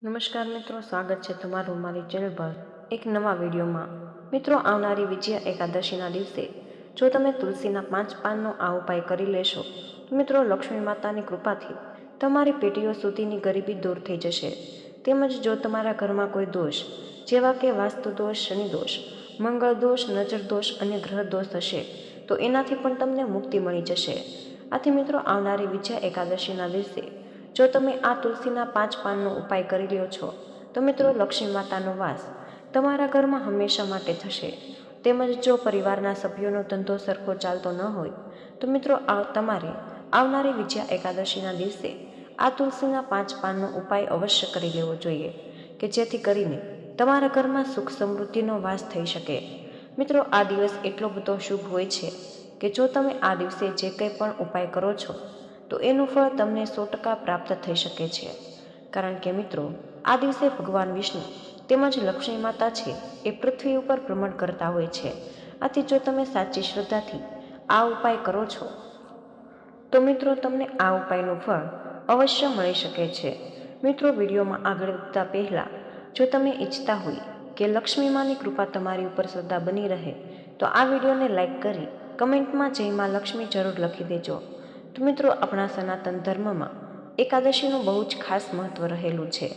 નમસ્કાર મિત્રો, સ્વાગત છે તમારું મારી ચેનલ પર એક નવા વિડીયોમાં। મિત્રો, આવનારી વિજયા એકાદશીના દિવસે જો તમે તુલસીના 5 પાનનો આ ઉપાય કરી લેશો તો મિત્રો લક્ષ્મી માતાની કૃપાથી તમારી પેઢીઓ સુધીની ગરીબી દૂર થઈ જશે। તેમજ જો તમારા ઘરમાં કોઈ દોષ જેવા કે વાસ્તુ દોષ, શનિ દોષ, મંગળ દોષ, નજર દોષ અને ગ્રહ દોષ હશે તો એનાથી પણ તમને મુક્તિ મળી જશે। આથી મિત્રો, આવનારી વિજયા એકાદશીના દિવસે જો તમે આ તુલસીના 5 પાનનો ઉપાય કરી લ્યો છો તો મિત્રો લક્ષ્મી માતાનો વાસ તમારા ઘરમાં હંમેશા માટે થશે। તેમજ જો પરિવારના સભ્યોનો ધંધો સરખો ચાલતો ન હોય તો મિત્રો તમારે આવનારી વિજયા એકાદશીના દિવસે આ તુલસીના 5 પાનનો ઉપાય અવશ્ય કરી લેવો જોઈએ કે જેથી કરીને તમારા ઘરમાં સુખ સમૃદ્ધિનો વાસ થઈ શકે। મિત્રો, આ દિવસ એટલો બધો શુભ હોય છે કે જો તમે આ દિવસે જે કંઈ પણ ઉપાય કરો છો તો એનું ફળ તમને 100% પ્રાપ્ત થઈ શકે છે। કારણ કે મિત્રો, આ દિવસે ભગવાન વિષ્ણુ તેમજ લક્ષ્મી માતા છે એ પૃથ્વી ઉપર ભ્રમણ કરતા હોય છે। આથી જો તમે સાચી શ્રદ્ધાથી આ ઉપાય કરો છો તો મિત્રો તમને આ ઉપાયનું ફળ અવશ્ય મળી શકે છે। મિત્રો, વિડીયોમાં આગળ વધતા પહેલાં જો તમે ઈચ્છતા હોય કે લક્ષ્મી માની કૃપા તમારી ઉપર સદા બની રહે તો આ વિડીયોને લાઈક કરી કમેન્ટમાં જય માં લક્ષ્મી જરૂર લખી દેજો। તો મિત્રો, આપણા સનાતન ધર્મમાં એકાદશીનું બહુ જ ખાસ મહત્વ રહેલું છે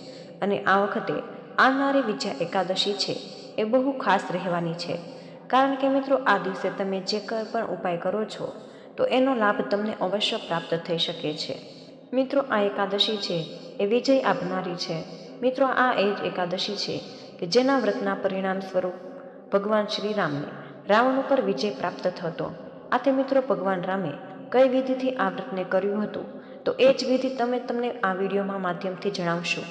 અને આ વખતે આવનારી વિજયા એકાદશી છે એ બહુ ખાસ રહેવાની છે। કારણ કે મિત્રો, આ દિવસે તમે જે કંઈ પણ ઉપાય કરો છો તો એનો લાભ તમને અવશ્ય પ્રાપ્ત થઈ શકે છે। મિત્રો, આ એકાદશી છે એ વિજય આપનારી છે। મિત્રો, આ એ જ એકાદશી છે કે જેના વ્રતના પરિણામ સ્વરૂપ ભગવાન શ્રીરામને રાવણ ઉપર વિજય પ્રાપ્ત થતો। આથી મિત્રો, ભગવાન રામે કઈ વિધિથી આ વ્રતને કર્યું હતું તો એ જ વિધિ તમને આ વિડીયોમાં માધ્યમથી જણાવશું।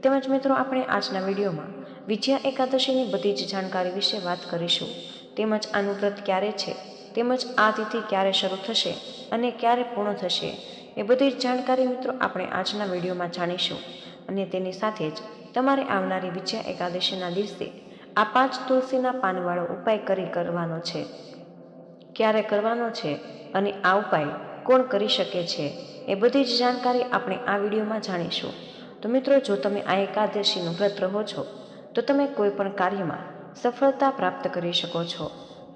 તેમજ મિત્રો, આપણે આજના વિડીયોમાં વિજયા એકાદશીની બધી જ જાણકારી વિશે વાત કરીશું। તેમજ આનું વ્રત ક્યારે છે, તેમજ આ તિથિ ક્યારે શરૂ થશે અને ક્યારે પૂર્ણ થશે એ બધી જ જાણકારી મિત્રો આપણે આજના વિડીયોમાં જાણીશું। અને તેની સાથે જ તમારે આવનારી વિજયા એકાદશીના દિવસે આ 5 તુલસીના પાનવાળો ઉપાય કરવાનો છે, ક્યારે કરવાનો છે અને આ ઉપાય કોણ કરી શકે છે એ બધી જ જાણકારી આપણે આ વિડીયોમાં જાણીશું। તો મિત્રો, જો તમે આ એકાદશીનું વ્રત રહો છો તો તમે કોઈ પણ કાર્યમાં સફળતા પ્રાપ્ત કરી શકો છો।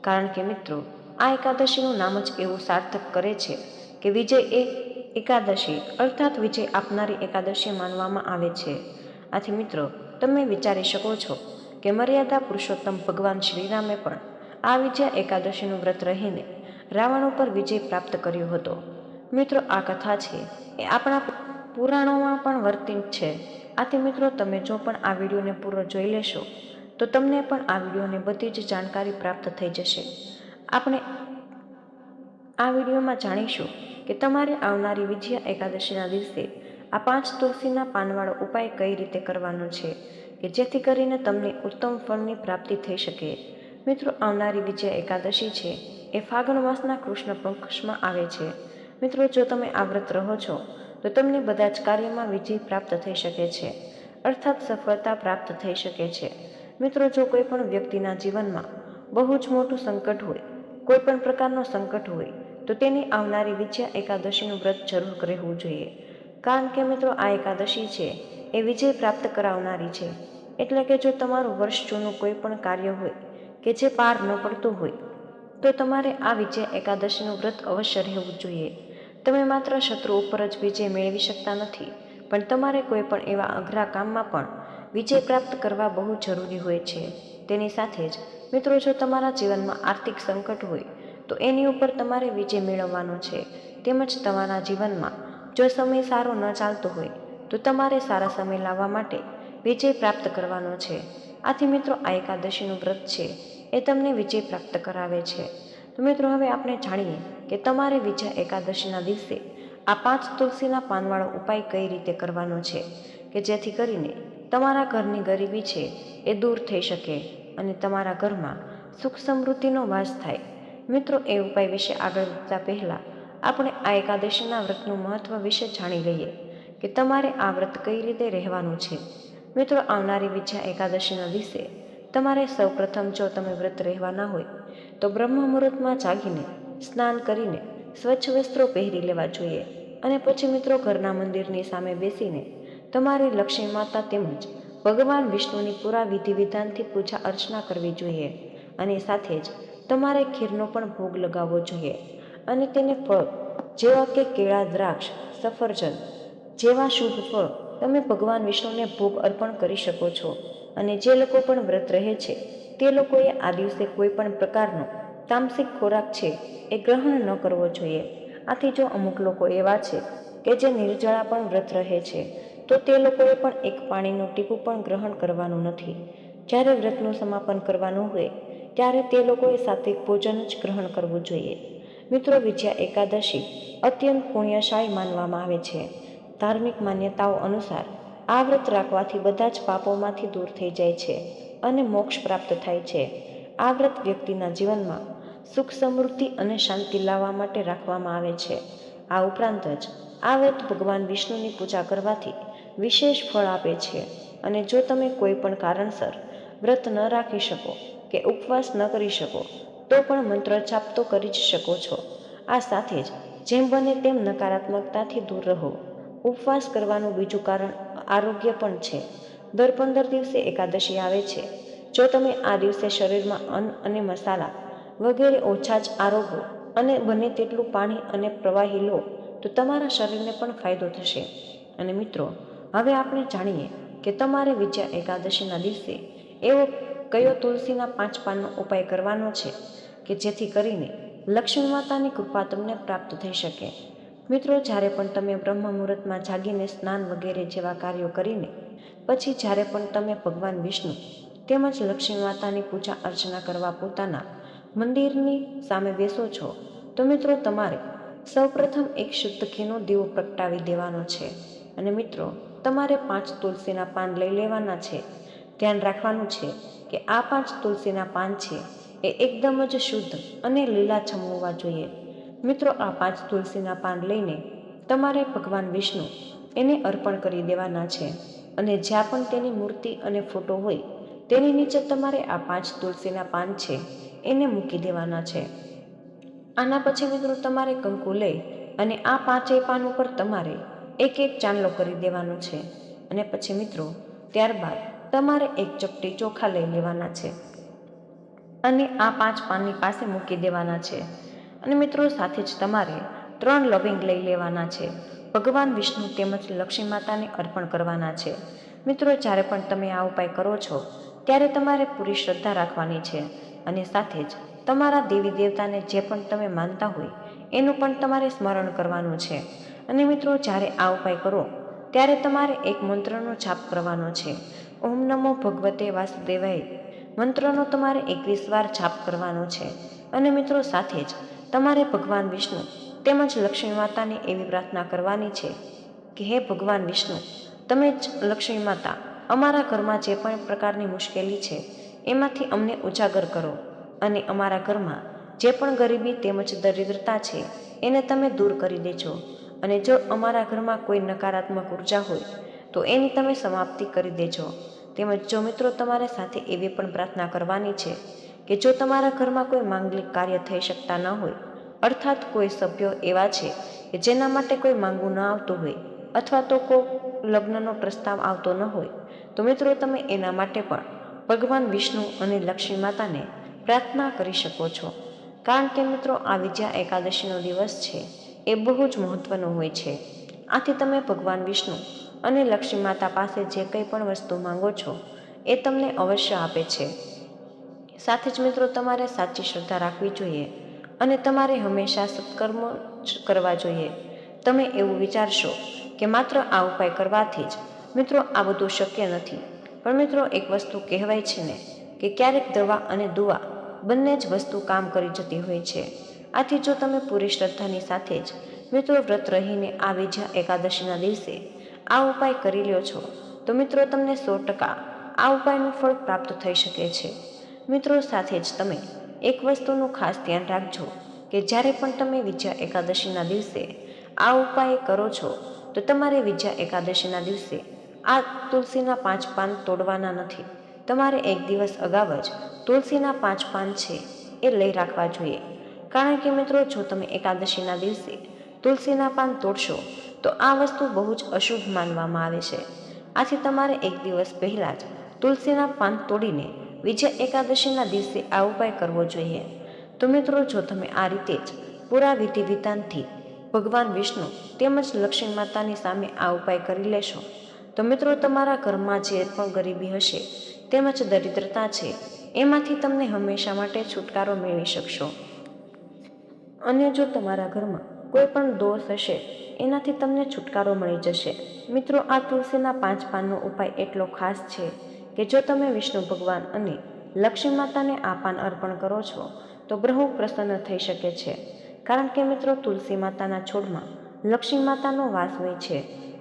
કારણ કે મિત્રો, આ એકાદશીનું નામ જ એવું સાર્થક કરે છે કે વિજય એ એકાદશી અર્થાત વિજય આપનારી એકાદશી માનવામાં આવે છે। આથી મિત્રો, તમે વિચારી શકો છો કે મર્યાદા પુરુષોત્તમ ભગવાન શ્રીરામે પણ આ વિજયા એકાદશીનું વ્રત રહીને રાવણ ઉપર વિજય પ્રાપ્ત કર્યો હતો। મિત્રો, આ કથા છે એ આપણા પુરાણોમાં પણ વર્ણિત છે। આથી મિત્રો, તમે જો પણ આ વિડીયોને પૂરો જોઈ લેશો તો તમને પણ આ વિડીયોની બધી જ જાણકારી પ્રાપ્ત થઈ જશે। આપણે આ વિડીયોમાં જાણીશું કે તમારે આવનારી વિજયા એકાદશીના દિવસે આ 5 તુલસીના પાનવાળો ઉપાય કઈ રીતે કરવાનો છે કે જેથી કરીને તમને ઉત્તમ ફળની પ્રાપ્તિ થઈ શકે। મિત્રો, આવનારી વિજયા એકાદશી છે એ ફાગણ માસના કૃષ્ણ પક્ષમાં આવે છે। મિત્રો, જો તમે આ વ્રત રહો છો તો તમને બધા જ કાર્યમાં વિજય પ્રાપ્ત થઈ શકે છે, અર્થાત સફળતા પ્રાપ્ત થઈ શકે છે। મિત્રો, જો કોઈ પણ વ્યક્તિના જીવનમાં બહુ જ મોટું સંકટ હોય, કોઈ પણ પ્રકારનો સંકટ હોય તો તેની આવનારી વિજયા એકાદશીનું વ્રત જરૂર રહેવું જોઈએ। કારણ કે મિત્રો, આ એકાદશી છે એ વિજય પ્રાપ્ત કરાવનારી છે। એટલે કે જો તમારું વર્ષ જૂનું કોઈ પણ કાર્ય હોય કે જે પાર ન પડતું હોય તો તમારે આ વિજયા એકાદશીનું વ્રત અવશ્ય રહેવું જોઈએ। તમે માત્ર શત્રુ ઉપર જ વિજય મેળવી શકતા નથી, પણ તમારે કોઈ પણ એવા અઘરા કામમાં પણ વિજય પ્રાપ્ત કરવા બહુ જરૂરી હોય છે। તેની સાથે જ મિત્રો, જો તમારા જીવનમાં આર્થિક સંકટ હોય તો એની ઉપર તમારે વિજય મેળવવાનો છે। તેમજ તમારા જીવનમાં જો સમય સારો ન ચાલતો હોય તો તમારે સારા સમય લાવવા માટે વિજય પ્રાપ્ત કરવાનો છે। આથી મિત્રો, આ એકાદશીનું વ્રત છે એ તમને વિજય પ્રાપ્ત કરાવે છે। તો મિત્રો, હવે આપણે જાણીએ કે તમારે વિજયા એકાદશીના દિવસે આ 5 તુલસીના પાનવાળો ઉપાય કઈ રીતે કરવાનો છે કે જેથી કરીને તમારા ઘરની ગરીબી છે એ દૂર થઈ શકે અને તમારા ઘરમાં સુખ સમૃદ્ધિનો વાસ થાય। મિત્રો, એ ઉપાય વિશે આગળ વધતા પહેલાં આપણે આ એકાદશીના વ્રતનું મહત્વ વિશે જાણી લઈએ કે તમારે આ વ્રત કઈ રીતે રહેવાનું છે। મિત્રો, આવનારી વિજયા એકાદશીના દિવસે તમારે સૌપ્રથમ જો તમે વ્રત રહેવાના હોય તો બ્રહ્મ મુહૂર્તમાં જાગીને સ્નાન કરીને સ્વચ્છ વસ્ત્રો પહેરી લેવા જોઈએ અને પછી મિત્રો ઘરના મંદિરની સામે બેસીને તમારે લક્ષ્મી માતા તેમજ ભગવાન વિષ્ણુની પૂરા વિધિ વિધાનથી પૂજા અર્ચના કરવી જોઈએ અને સાથે જ તમારે ખીરનો પણ ભોગ લગાવવો જોઈએ અને તેને ફળ જેવા કે કેળા, દ્રાક્ષ, સફરજન જેવા શુભ ફળ તમે ભગવાન વિષ્ણુને ભોગ અર્પણ કરી શકો છો. અને જે લોકો પણ વ્રત રહે છે તે લોકોએ આ દિવસે કોઈ પણ પ્રકારનો તામસિક ખોરાક છે એ ગ્રહણ ન કરવો જોઈએ. આથી જો અમુક લોકો એવા છે કે જે નિર્જળા પણ વ્રત રહે છે તો તે લોકોએ પણ એક પાણીનું ટીપું પણ ગ્રહણ કરવાનું નથી. જ્યારે વ્રતનું સમાપન કરવાનું હોય ત્યારે તે લોકોએ સાત્વિક ભોજન જ ગ્રહણ કરવું જોઈએ. મિત્રો, વિજયા એકાદશી અત્યંત પુણ્યશાળી માનવામાં આવે છે. ધાર્મિક માન્યતાઓ અનુસાર આ વ્રત રાખવાથી બધા જ પાપોમાંથી દૂર થઈ જાય છે અને મોક્ષ પ્રાપ્ત થાય છે. આ વ્રત વ્યક્તિના જીવનમાં સુખ, સમૃદ્ધિ અને શાંતિ લાવવા માટે રાખવામાં આવે છે. આ ઉપરાંત જ આ વ્રત ભગવાન વિષ્ણુની પૂજા કરવાથી વિશેષ ફળ આપે છે. અને જો તમે કોઈ પણ કારણસર વ્રત ન રાખી શકો કે ઉપવાસ ન કરી શકો તો પણ મંત્ર જાપ તો કરી જ શકો છો. આ સાથે જ જેમ બને તેમ નકારાત્મકતાથી દૂર રહો. ઉપવાસ કરવાનું બીજું કારણ આરોગ્ય પણ છે. દર 15 દિવસે એકાદશી આવે છે. જો તમે આ દિવસે શરીરમાં અન્ન અને મસાલા વગેરે ઓછા જ આરોગો અને બને તેટલું પાણી અને પ્રવાહી લો તો તમારા શરીરને પણ ફાયદો થશે. અને મિત્રો, હવે આપણે જાણીએ કે તમારે વિજયા એકાદશીના દિવસે એવો કયો તુલસીના 5 પાનનો ઉપાય કરવાનો છે કે જેથી કરીને લક્ષ્મી માતાની કૃપા તમને પ્રાપ્ત થઈ શકે. મિત્રો, જ્યારે પણ તમે બ્રહ્મ મુહૂર્તમાં જાગીને સ્નાન વગેરે જેવા કાર્યો કરીને પછી જ્યારે પણ તમે ભગવાન વિષ્ણુ તેમજ લક્ષ્મી માતાની પૂજા અર્ચના કરવા પોતાના મંદિરની સામે બેસો છો તો મિત્રો તમારે સૌપ્રથમ એક શુદ્ધ ઘીનો દીવો પ્રગટાવી દેવાનો છે. અને મિત્રો, તમારે 5 તુલસીના પાન લઈ લેવાના છે. ધ્યાન રાખવાનું છે કે આ 5 તુલસીના પાન છે એ એકદમ જ શુદ્ધ અને લીલાછમ હોવા જોઈએ. મિત્રો, આ 5 તુલસીના પાન લઈને તમારે ભગવાન વિષ્ણુ એને અર્પણ કરી દેવાના છે. અને જ્યાં પણ તેની મૂર્તિ અને ફોટો હોય તેની નીચે તમારે આ 5 તુલસીના પાન છે એને મૂકી દેવાના છે. આના પછી મિત્રો તમારે કંકુ લઈ અને આ 5 પાન ઉપર તમારે એક એક ચાંદલો કરી દેવાનો છે. અને પછી મિત્રો ત્યારબાદ તમારે એક ચપટી ચોખા લઈ લેવાના છે અને આ 5 પાનની પાસે મૂકી દેવાના છે. અને મિત્રો સાથે જ તમારે 3 લવિંગ લઈ લેવાના છે. ભગવાન વિષ્ણુ તેમજ લક્ષ્મી માતાને અર્પણ કરવાના છે. મિત્રો, જ્યારે પણ તમે આ ઉપાય કરો છો ત્યારે તમારે પૂરી શ્રદ્ધા રાખવાની છે અને સાથે જ તમારા દેવી દેવતાને જે પણ તમે માનતા હોય એનું પણ તમારે સ્મરણ કરવાનું છે. અને મિત્રો, જ્યારે આ ઉપાય કરો ત્યારે તમારે એક મંત્રનો જાપ કરવાનો છે. ઓમ નમો ભગવતે વાસુદેવાય મંત્રનો તમારે 21 વાર જાપ કરવાનો છે. અને મિત્રો સાથે જ તમારે ભગવાન વિષ્ણુ તેમજ લક્ષ્મી માતાને એવી પ્રાર્થના કરવાની છે કે હે ભગવાન વિષ્ણુ, તમે જ લક્ષ્મી માતા અમારા ઘરમાં જે પણ પ્રકારની મુશ્કેલી છે એમાંથી અમને ઉજાગર કરો અને અમારા ઘરમાં જે પણ ગરીબી તેમજ દરિદ્રતા છે એને તમે દૂર કરી દેજો. અને જો અમારા ઘરમાં કોઈ નકારાત્મક ઉર્જા હોય તો એની તમે સમાપ્તિ કરી દેજો. તેમજ જો મિત્રો તમારે સાથે એવી પણ પ્રાર્થના કરવાની છે કે જો તમારા ઘરમાં કોઈ માંગલિક કાર્ય થઈ શકતા ન હોય, અર્થાત કોઈ સભ્યો એવા છે કે જેના માટે કોઈ માંગવું ન આવતું હોય અથવા તો કોઈ લગ્નનો પ્રસ્તાવ આવતો ન હોય તો મિત્રો તમે એના માટે પણ ભગવાન વિષ્ણુ અને લક્ષ્મી માતાને પ્રાર્થના કરી શકો છો. કારણ કે મિત્રો આ વિજયા એકાદશીનો દિવસ છે એ બહુ જ મહત્વનો હોય છે. આથી તમે ભગવાન વિષ્ણુ અને લક્ષ્મી માતા પાસે જે કંઈ પણ વસ્તુ માંગો છો એ તમને અવશ્ય આપે છે. સાથે જ મિત્રો તમારે સાચી શ્રદ્ધા રાખવી જોઈએ અને તમારે હંમેશા સત્કર્મો જ કરવા જોઈએ. તમે એવું વિચારશો કે માત્ર આ ઉપાય કરવાથી જ મિત્રો આ બધું શક્ય નથી, પણ મિત્રો એક વસ્તુ કહેવાય છે ને કે ક્યારેક દવા અને દુવા બંને જ વસ્તુ કામ કરી જતી હોય છે. આથી જો તમે પૂરી શ્રદ્ધાની સાથે જ મિત્રો વ્રત રહીને આ વિજયા એકાદશીના દિવસે આ ઉપાય કરી લ્યો છો તો મિત્રો તમને 100% આ ઉપાયનું ફળ પ્રાપ્ત થઈ શકે છે. મિત્રો સાથે જ તમે એક વસ્તુનું ખાસ ધ્યાન રાખજો કે જ્યારે પણ તમે વિજયા એકાદશીના દિવસે આ ઉપાય કરો છો તો તમારે વિજયા એકાદશીના દિવસે આ તુલસીના 5 પાન તોડવાના નથી. તમારે એક દિવસ અગાઉ જ તુલસીના 5 પાન છે એ લઈ રાખવા જોઈએ. કારણ કે મિત્રો જો તમે એકાદશીના દિવસે તુલસીના પાન તોડશો તો આ વસ્તુ બહુ જ અશુભ માનવામાં આવે છે. આથી તમારે એક દિવસ પહેલાં જ તુલસીના પાન તોડીને વિજયા એકાદશીના દિવસે આ ઉપાય કરવો જોઈએ. તો મિત્રો, જો તમે આ રીતે જ પૂરા વિધિ વિધાનથી ભગવાન વિષ્ણુ તેમજ લક્ષ્મી માતાની સામે આ ઉપાય કરી લેશો તો મિત્રો, તમારા ઘરમાં જે પણ ગરીબી હશે તેમજ દરિદ્રતા છે એમાંથી તમને હંમેશા માટે છુટકારો મેળવી શકશો. અને જો તમારા ઘરમાં કોઈ પણ દોષ હશે એનાથી તમને છુટકારો મળી જશે. મિત્રો, આ તુલસીના 5 પાનનો ઉપાય એટલો ખાસ છે કે જો તમે વિષ્ણુ ભગવાન અને લક્ષ્મી માતાને આ પાન અર્પણ કરો છો તો બહુ પ્રસન્ન થઈ શકે છે. કારણ કે મિત્રો, તુલસી માતાના છોડમાં લક્ષ્મી માતાનો વાસ હોય છે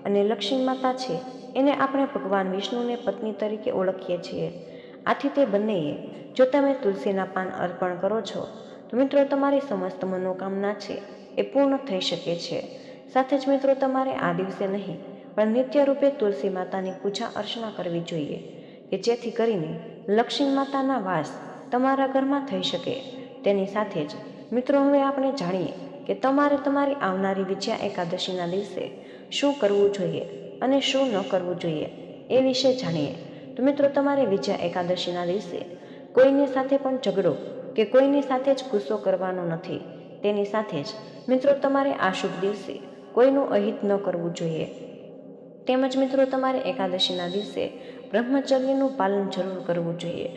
અને લક્ષ્મી માતા છે એને આપણે ભગવાન વિષ્ણુને પત્ની તરીકે ઓળખીએ છીએ. આથી તે બંનેએ જો તમે તુલસીના પાન અર્પણ કરો છો તો મિત્રો, તમારી સમસ્ત મનોકામના છે એ પૂર્ણ થઈ શકે છે. સાથે જ મિત્રો, તમારે આ દિવસે નહીં પણ નિત્ય રૂપે તુલસી માતાની પૂજા અર્ચના કરવી જોઈએ કે જેથી કરીને લક્ષ્મી માતાના વાસ તમારા ઘરમાં થઈ શકે. તેની સાથે જ મિત્રો, હવે આપણે જાણીએ કે તમારે તમારી આવનારી વિજયા એકાદશીના દિવસે શું કરવું જોઈએ અને શું ન કરવું જોઈએ એ વિશે જાણીએ. તો મિત્રો, તમારે વિજયા એકાદશીના દિવસે કોઈની સાથે પણ ઝઘડો કે કોઈની સાથે જ ગુસ્સો કરવાનો નથી. તેની સાથે જ મિત્રો, તમારે આ શુભ દિવસે કોઈનું અહિત ન કરવું જોઈએ. તેમજ મિત્રો, તમારે એકાદશીના દિવસે બ્રહ્મચર્યનું પાલન જરૂર કરવું જોઈએ.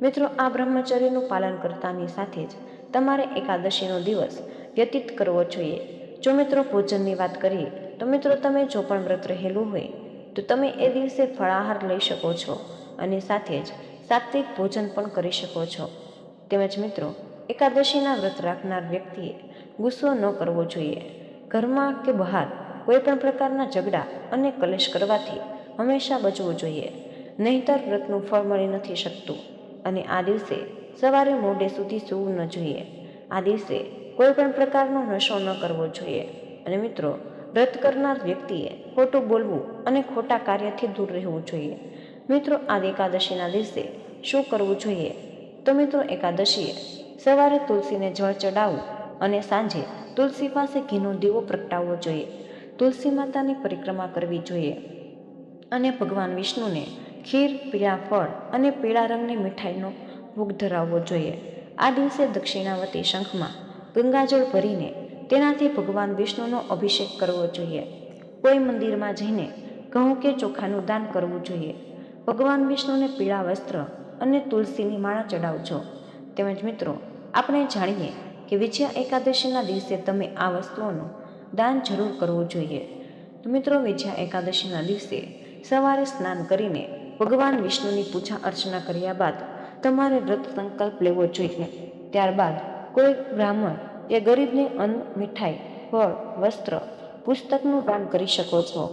મિત્રો, આ બ્રહ્મચર્યનું પાલન કરતાની સાથે જ તમારે એકાદશીનો દિવસ વ્યતીત કરવો જોઈએ. જો મિત્રો ભોજનની વાત કરીએ તો મિત્રો, તમે જો પણ વ્રત રહેલું હોય તો તમે એ દિવસે ફળાહાર લઈ શકો છો અને સાથે જ સાત્વિક ભોજન પણ કરી શકો છો. તેમજ મિત્રો, એકાદશીના વ્રત રાખનાર વ્યક્તિએ ગુસ્સો ન કરવો જોઈએ. ઘરમાં કે બહાર કોઈ પણ પ્રકારના ઝઘડા અને કલેશ કરવાથી હંમેશા બચવું જોઈએ, નહીંતર વ્રતનું ફળ મળી નથી શકતું. અને આ દિવસે સવારે મોડે સુધી સૂવું ન જોઈએ. આ દિવસે કોઈ પણ પ્રકારનો નશો ન કરવો જોઈએ. અને મિત્રો, વ્રત કરનાર વ્યક્તિએ ખોટું બોલવું અને ખોટા કાર્યથી દૂર રહેવું જોઈએ. મિત્રો, આ એકાદશીના દિવસે શું કરવું જોઈએ? તો મિત્રો, એકાદશીએ સવારે તુલસીને જળ ચડાવવું અને સાંજે તુલસી પાસે ઘીનો દીવો પ્રગટાવવો જોઈએ. તુલસી માતાની પરિક્રમા કરવી જોઈએ અને ભગવાન વિષ્ણુને ખીર, પીળા ફળ અને પીળા રંગની મીઠાઈનો ભોગ ધરાવવો જોઈએ. આ દિવસે દક્ષિણાવતી શંખમાં ગંગાજળ ભરીને તેનાથી ભગવાન વિષ્ણુનો અભિષેક કરવો જોઈએ. કોઈ મંદિરમાં જઈને ઘઉં કે ચોખાનું દાન કરવું જોઈએ. ભગવાન વિષ્ણુને પીળા વસ્ત્ર અને તુલસીની માળા ચડાવજો. તેમજ મિત્રો, આપણે જાણીએ કે વિજયા એકાદશીના દિવસે તમે આ વસ્તુઓનું દાન જરૂર કરવું જોઈએ. તો મિત્રો, વિજયા એકાદશીના દિવસે સવારે સ્નાન કરીને ભગવાન વિષ્ણુની પૂજા અર્ચના કર્યા બાદ તમારે વ્રત સંકલ્પ લેવો જોઈએ. ત્યારબાદ કોઈ બ્રાહ્મણ કે ગરીબને અન્ન, મીઠાઈ, ફળ, વસ્ત્ર, પુસ્તકનું દાન કરી શકો છો.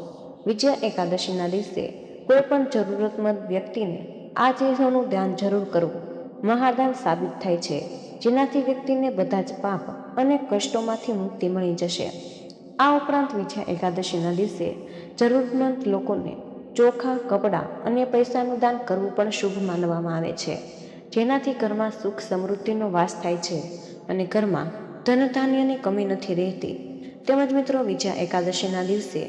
વિજયા એકાદશીના દિવસે કોઈ પણ જરૂરતમંદ વ્યક્તિને આ ચીજોનું દાન જરૂર કરવું મહાદાન સાબિત થાય છે, જેનાથી વ્યક્તિને બધા જ પાપ અને કષ્ટોમાંથી મુક્તિ મળી જશે. આ ઉપરાંત વિજયા એકાદશીના દિવસે જરૂરતમંદ લોકોને ચોખા, કપડાં અને પૈસાનું દાન કરવું પણ શુભ માનવામાં આવે છે, જેનાથી ઘરમાં સુખ સમૃદ્ધિનો વાસ થાય છે અને ઘરમાં ધન ધાન્યની કમી નથી રહેતી. તેમજ મિત્રો, વિજયા એકાદશીના દિવસે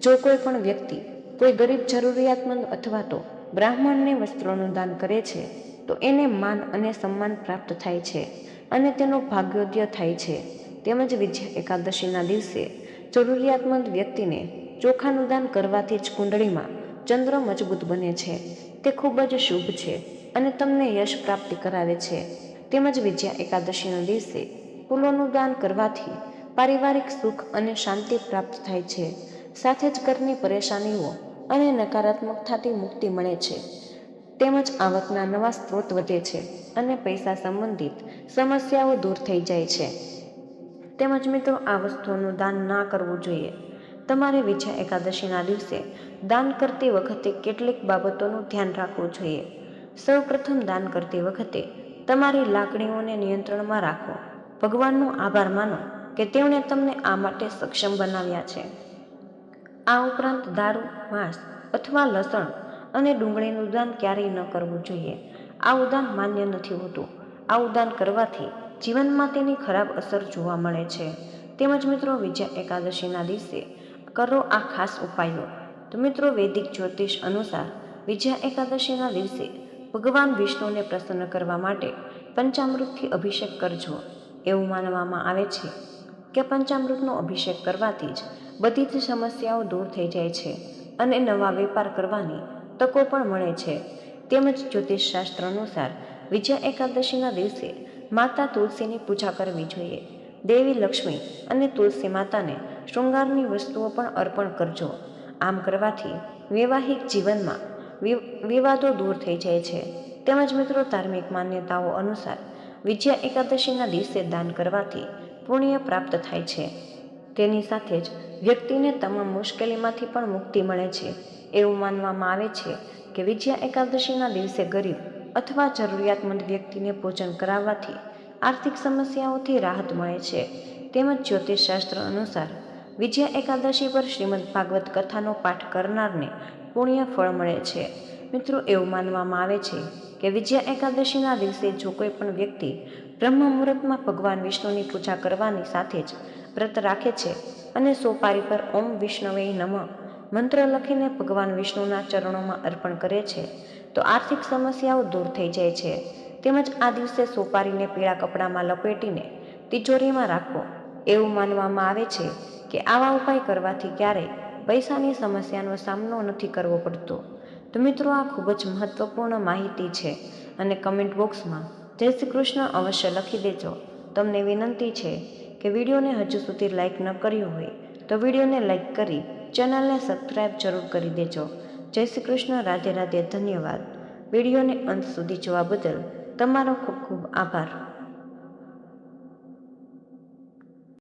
જો કોઈ પણ વ્યક્તિ કોઈ ગરીબ જરૂરિયાતમંદ અથવા તો બ્રાહ્મણને વસ્ત્રોનું દાન કરે છે તો એને માન અને સન્માન પ્રાપ્ત થાય છે અને તેનો ભાગ્યોદય થાય છે. તેમજ વિજયા એકાદશીના દિવસે જરૂરિયાતમંદ વ્યક્તિને ચોખાનું દાન કરવાથી જ કુંડળીમાં ચંદ્ર મજબૂત બને છે. તે ખૂબ જ શુભ છે અને તમને યશ પ્રાપ્તિ કરાવે છે. તેમજ વિજયા એકાદશીના દિવસે ફૂલોનું દાન કરવાથી પારિવારિક સુખ અને શાંતિ પ્રાપ્ત થાય છે. સાથે જ ઘરની પરેશાનીઓ અને નકારાત્મકતાથી મુક્તિ મળે છે. તેમજ આવકના નવા સ્ત્રોત વધે છે અને પૈસા સંબંધિત સમસ્યાઓ દૂર થઈ જાય છે. તેમજ મિત્રો, આ વસ્તુઓનું દાન ના કરવું જોઈએ. તમારે વિજયા એકાદશીના દિવસે દાન કરતી વખતે કેટલીક બાબતોનું ધ્યાન રાખવું જોઈએ. સૌપ્રથમ, દાન કરતી વખતે તમારી લાગણીઓને નિયંત્રણમાં રાખો. ભગવાનનો આભાર માનો કે તેમણે તમને આ માટે સક્ષમ બનાવ્યા છે. આ ઉપરાંત દારૂ, માંસ અથવા લસણ અને ડુંગળીનું દાન ક્યારેય ન કરવું જોઈએ. આવું દાન માન્ય નથી હોતું. આવું દાન કરવાથી જીવનમાં તેની ખરાબ અસર જોવા મળે છે. તેમજ મિત્રો, વિજયા એકાદશીના દિવસે કરો આ ખાસ ઉપાયો. તો મિત્રો વૈદિક જ્યોતિષ અનુસાર વિજયા એકાદશીના દિવસે ભગવાન વિષ્ણુને પ્રસન્ન કરવા માટે પંચામૃતથી અભિષેક કરજો. એવું માનવામાં આવે છે કે પંચામૃતનો અભિષેક કરવાથી જ બધી જ સમસ્યાઓ દૂર થઈ જાય છે અને નવા વેપાર કરવાની તકો પણ મળે છે. તેમજ જ્યોતિષશાસ્ત્ર અનુસાર વિજયા એકાદશીના દિવસે માતા તુલસીની પૂજા કરવી જોઈએ. દેવી લક્ષ્મી અને તુલસી માતાને શૃંગારની વસ્તુઓ પણ અર્પણ કરજો. આમ કરવાથી વૈવાહિક જીવનમાં વિવાદો દૂર થઈ જાય છે. તેમજ મિત્રો ધાર્મિક માન્યતાઓ અનુસાર વિજયા એકાદશીના દિવસે દાન કરવાથી પુણ્ય પ્રાપ્ત થાય છે. તેની સાથે જ વ્યક્તિને તમામ મુશ્કેલીમાંથી પણ મુક્તિ મળે છે. એવું માનવામાં આવે છે કે વિજયા એકાદશીના દિવસે ગરીબ અથવા જરૂરિયાતમંદ વ્યક્તિને ભોજન કરાવવાથી આર્થિક સમસ્યાઓથી રાહત મળે છે. તેમજ જ્યોતિષશાસ્ત્ર અનુસાર વિજયા એકાદશી પર શ્રીમદ ભાગવત કથાનો પાઠ કરનારને પુણ્ય ફળ મળે છે. મિત્રો એવું માનવામાં આવે છે કે વિજયા એકાદશીના દિવસે જો કોઈ પણ વ્યક્તિ બ્રહ્મ મુહૂર્તમાં ભગવાન વિષ્ણુની પૂજા કરવાની સાથે જ વ્રત રાખે છે અને સોપારી પર ઓમ વિષ્ણવે નમઃ મંત્ર લખીને ભગવાન વિષ્ણુના ચરણોમાં અર્પણ કરે છે તો આર્થિક સમસ્યાઓ દૂર થઈ જાય છે. તેમજ આ દિવસે સોપારીને પીળા કપડામાં લપેટીને તિજોરીમાં રાખવો. એવું માનવામાં આવે છે કે આવા ઉપાય કરવાથી ક્યારેય પૈસાની સમસ્યાનો સામનો નથી કરવો પડતો. તો મિત્રો આ ખૂબ જ મહત્વપૂર્ણ માહિતી છે અને કમેન્ટ બોક્સમાં જય શ્રી કૃષ્ણ અવશ્ય લખી દેજો. તમને વિનંતી છે કે વિડીયોને હજુ સુધી લાઇક ન કર્યું હોય તો વિડીયોને લાઇક કરી ચેનલને સબસ્ક્રાઈબ જરૂર કરી દેજો. જય શ્રી કૃષ્ણ. રાધે રાધે. ધન્યવાદ. વિડીયોને અંત સુધી જોવા બદલ તમારો ખૂબ ખૂબ આભાર.